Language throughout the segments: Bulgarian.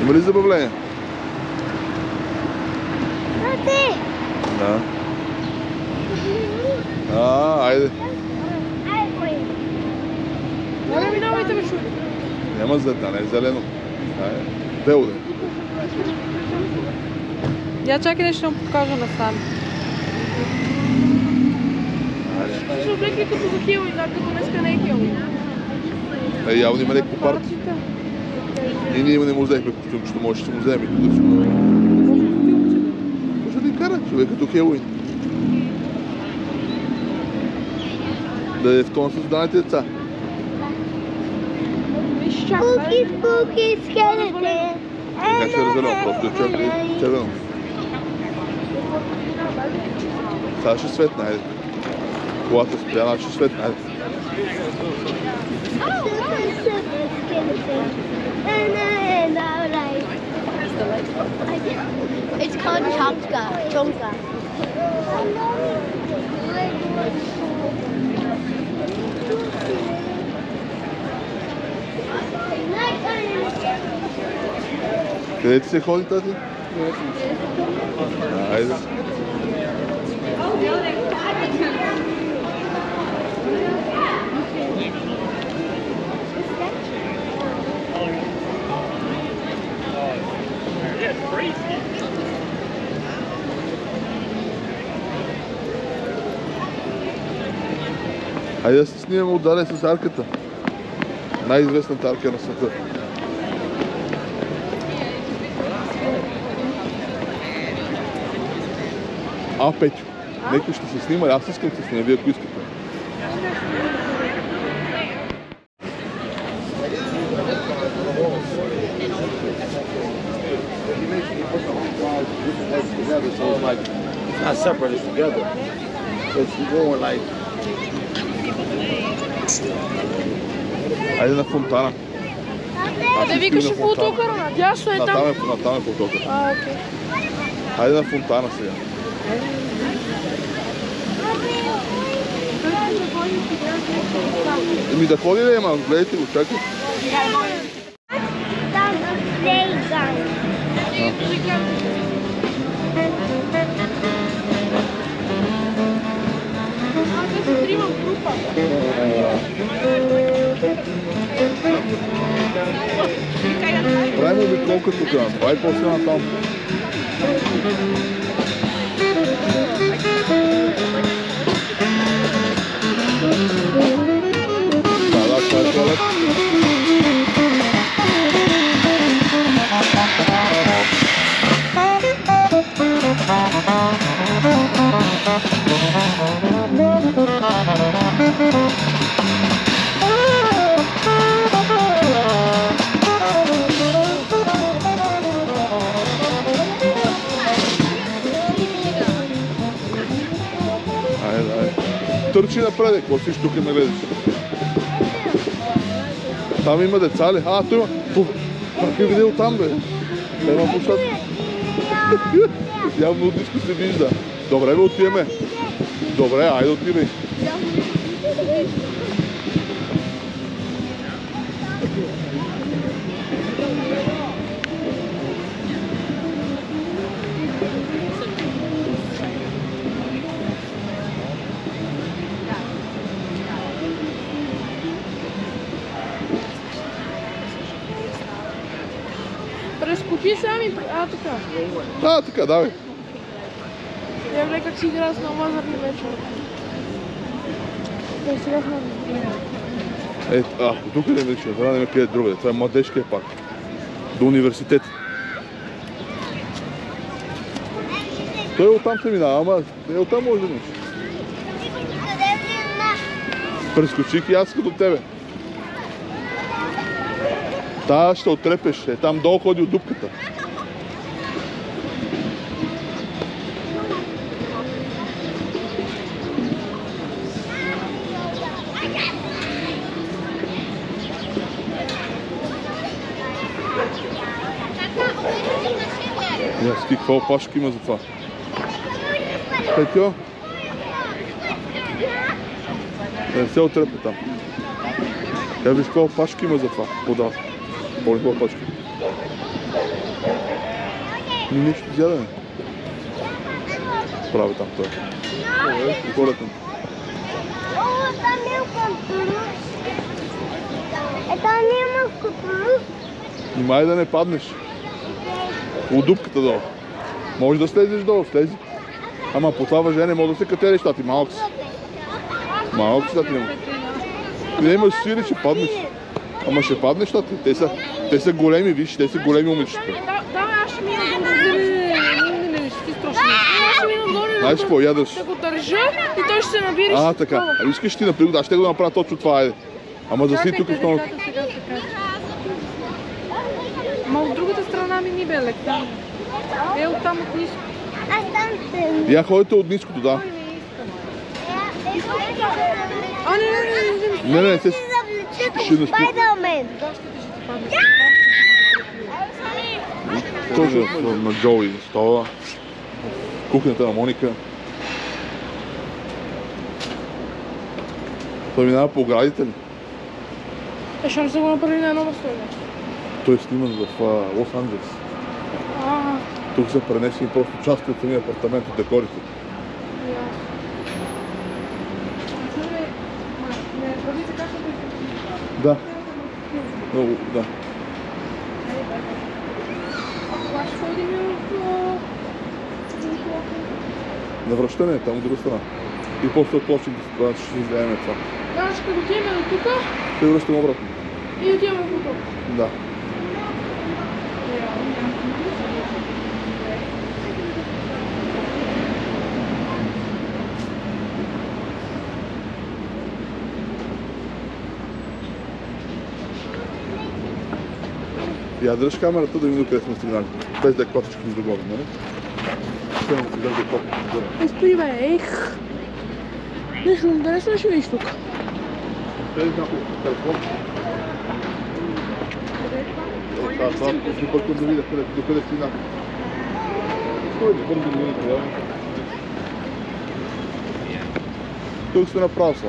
Има ли забавление? Да. Айде. Моля, минавайте бе, шут. Няма злета, не е зелено. Бело да е. Я чакай да ще му покажа на сам. Ще облекли като за Хелоуин, като днеска не е Хелоуин. Явно има някакво парти. И ние не му взехме костюмчето, може ще му вземем и тук. Може да ни кара, човек като Хелоуин. Да е в тон с данните деца. Spooky, spooky skeleton. Как ще разделя? Просто е червено. Сега ще светне, айде. Колата спряна, ще светне, айде. It's called Chomska. Chomska. Къде ти се ходи, тати? Айде. Хайде да се снимаме отдаде с арката. Най-известната арка на света. Петю, некой ще се снима, аз искам да се снима, вие ако искате. Not separate, it's together. So it's going like. Айде на фонтана. Да викаше фотокъра, надясно е там. Натам е фотокър. Окей. Айде на фонтана сега. Еми да ходи ли, ама гледайте го, чакай. Правим обиколка тук, това е после натам. Да, това е туалет. Търчи напред, какво си тук ме гледаш? Там има деца ли? Той има... Как е видел там, бе? Та има площад. Явно от ниско се вижда. Добре, бе, отиваме. Добре, айде отивай. Прескочи сами. Така. Така, давай. Я бе как си игра с нова за вечер. Сега сме. Тук не вече, трябва да ме пият другаде. Това е младежкия парк. До университет. Той оттам се минава, ама не оттам може да мислиш. Прескочих и аз като тебе. Та ще отрепеш, там долу ходи от дупката. Яски, какво опашка има за това? Петьо? Не се отрепе там. Я виж какво опашка има за това. Вода. Помни какво точки. Ни нещо изядене. Прави там той. Колетен. О, там няма кукуруз. Там няма кукуруз. Внимай да не паднеш. От дупката долу. Може да слезеш долу, слези. Ама по това въжение може да се катериш, тати, малко си. Малко си, тати, няма. Не имаш сили, ще паднеш. Ама ще паднеш, тати. Те са големи, виж, те са големи момичета. Да, аз ще мина долу. Не, ще ти страшно. Аз ще мина долу. Знаеш какво, ядаш? Ще го държа и той ще се набира. А, така. А искаш ти на пригода, аз ще го направя точно това, айде. Ама да си тук в много. Сега се кача. Ма от другата страна ми ни бе лека. Е, оттам от ниско. Аз там съм. Я ходите от ниското, да. А, не. Не, се... Ще наспи. Спайдърмен. Тоже на Джоуи стола. Кухнята на Моника. Той минава по оградите ли? Ще не са го направили на едно место. Той е сниман в Лос-Анджелес. Тук са пренесени просто части от самия апартамент от декорите. Да. Много, да. На връщане, там от друга страна. И после отплочим да ще издаеме това. Значи, като отиваме до тук Ще връщаме обратно. и отиваме до тук. Да. Я дръж камерата да видим къде сме стигнали. Без да е котичка между глави, нали? Ще му да е котичка горе. Спри, бе, ех. Нещо интересно ще видиш тук. Тези няколко телефон. Това ще бъркам да видя докъде стигнах. Стой, бързо да видя трябва. Тук сме направо са.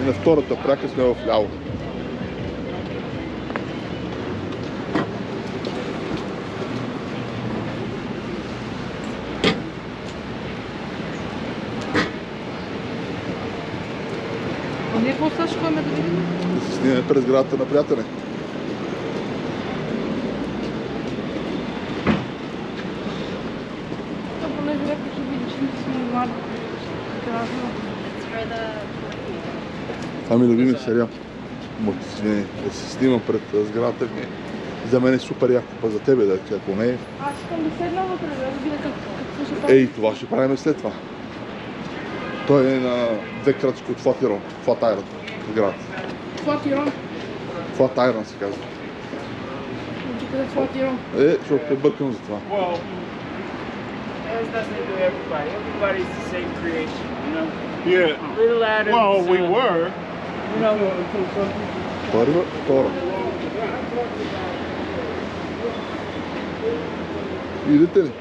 И на втората пряка сме в ляво. Ние какво сега ще ходим да видим? Да се снимаме през градата на приятеля. Това понеже леко ще видиш, не сме млади. Това ми е любимия сериал. Извини, да се снимам пред сградата ми. За мен е супер яко, па за тебе да, ако не е. Аз искам да седна вътре, да видя какво ще прави. Ей, това ще правим след това. Той е на две крачки от Флатирон, Флатайрон, град. Флатирон. Флатайрон се казва. Тук е Флатирон. Защото е бъркам за това. Well, it has nothing to do with everybody. Everybody's the same creation, you know? Yeah. Little Adam. Well, we were. You know, Първа, втора. Видите ли?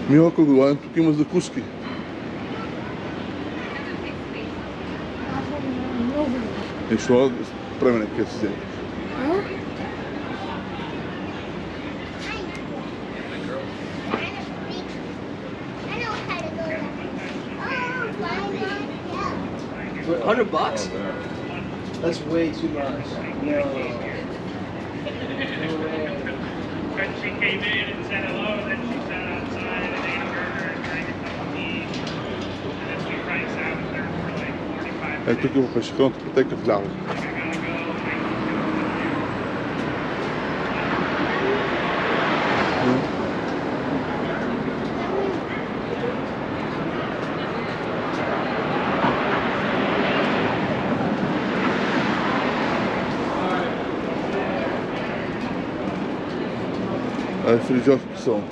Мила Кругладен, тук има закуски. И що да правим къде си вземеш? $100? That's way too much. No. she came in and said hello, then she sat outside and ate a burger and drank a cup of tea. And then we priced out with her for like 45 minutes. Тук има пешеходната пътека вляво. е фризьорски салон.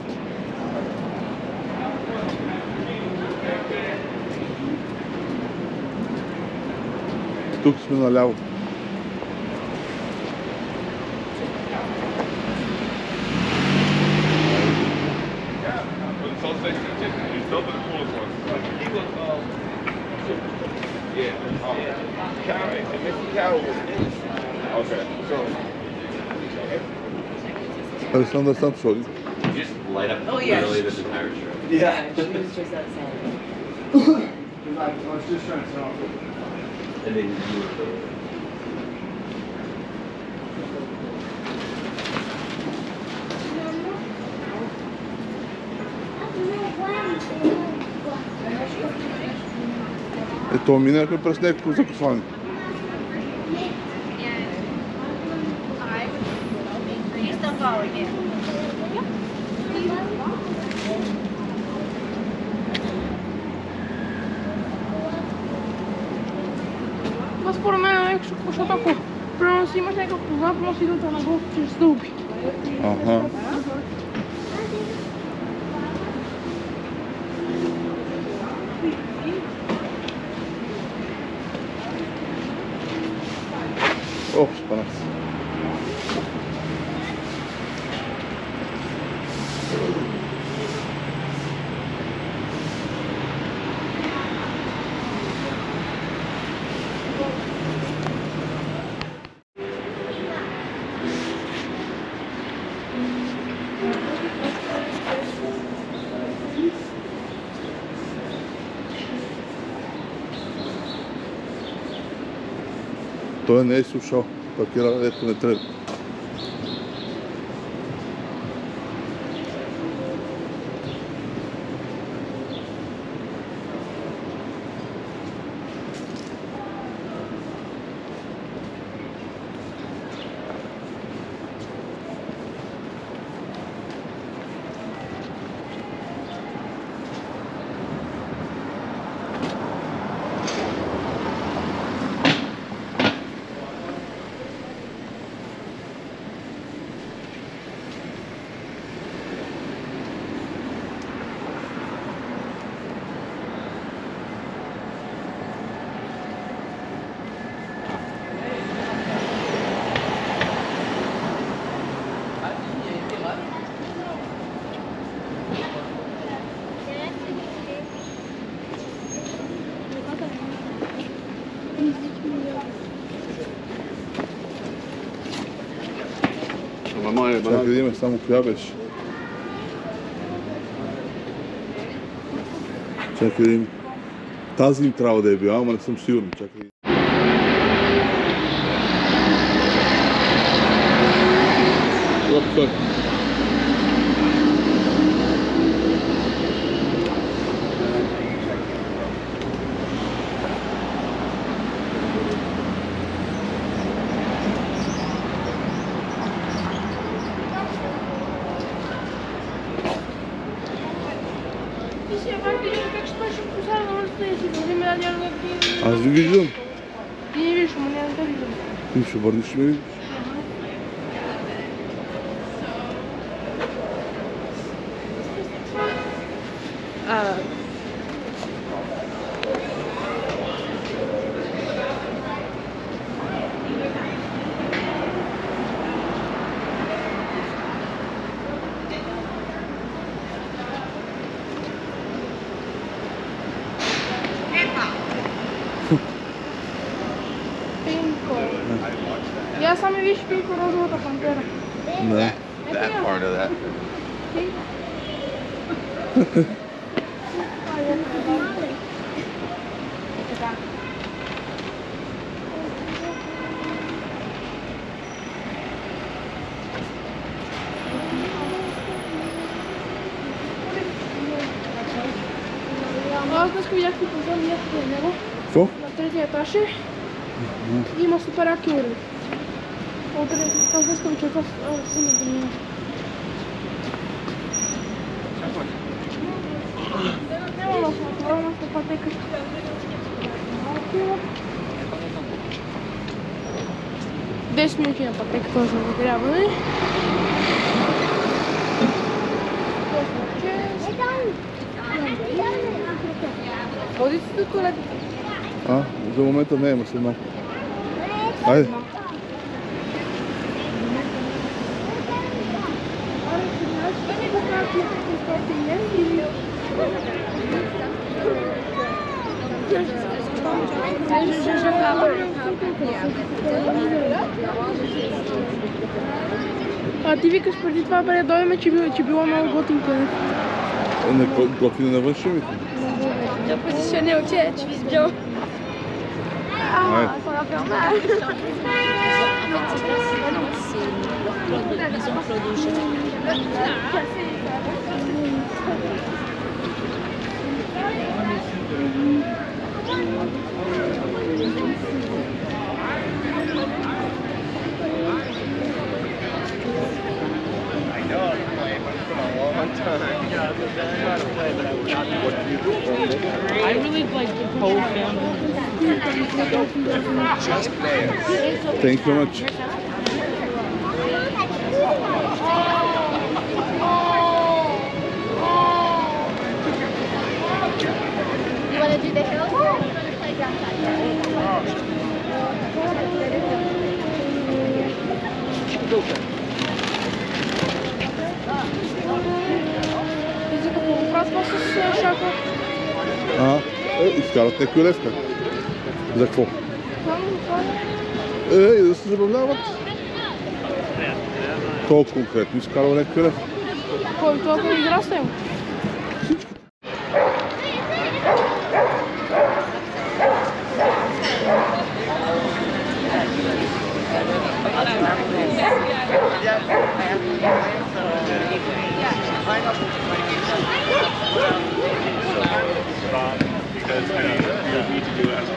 Тук сме наляво. Alessandro solid. You just light up Oh, yeah. literally this entire strip. Yeah. She was just outside. I was just trying to tell him. And then you were the... To mi nekaj prez nekako zakosvanje. Ma spоред мен е, защото ако примерно си имаш някакъв познат, може да си идвате на гол чрез стълби. Aha. Ops, panas. Той не е слушал, паркира ето не трябва. Чакай да има само коя беше. Чакай да има. Тази им трябва да е била, ама не съм сигурен. Чакай. Стой. Аз ви виждам. Ти не виждаш, ама няма да виждам. Ти ще върнеш ли ми? Пинко. Я сами виж Пинко, розовата пантера. Не. That part of that. Аз днес видях ти познам някакво от него. Какво? На третия етаж е. Има супер яки уреди. Аз днес ви чаках сами да мина. Няма много хора, но са пътека. Малко. 10 минути на пътеката за загряване. Ходи си до туалетата. За момента не има след малко. Айде. А ти викаш преди това да дойдем, че било много готин къде. Готино на външния ми. Ja positionner ok, tu vises bien. Ouais. Ça va faire mal. I really like the whole family. Thank you very much. You want to do the hill or you want to play Ти какво празва с шака? Изкарат някой леска. За какво? Да се забавляват. Толкова конкретно изкарва някой лев. Кой това игра с него? Because I mean, you need to do it as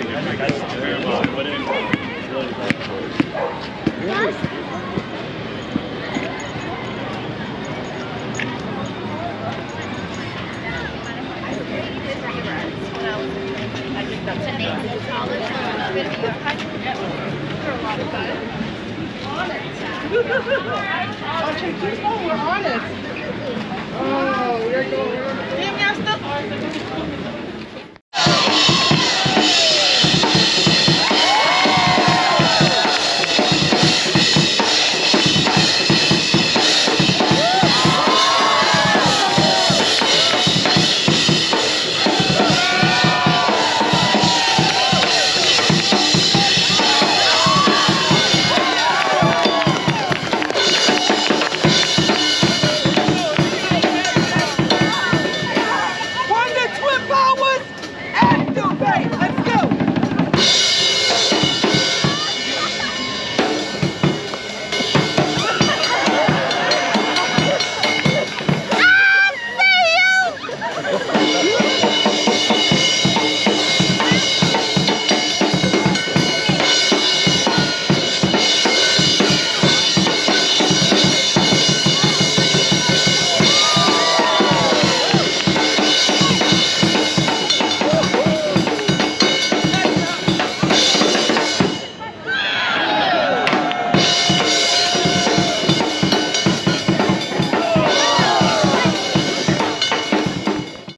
We're on it. Oh, we're going.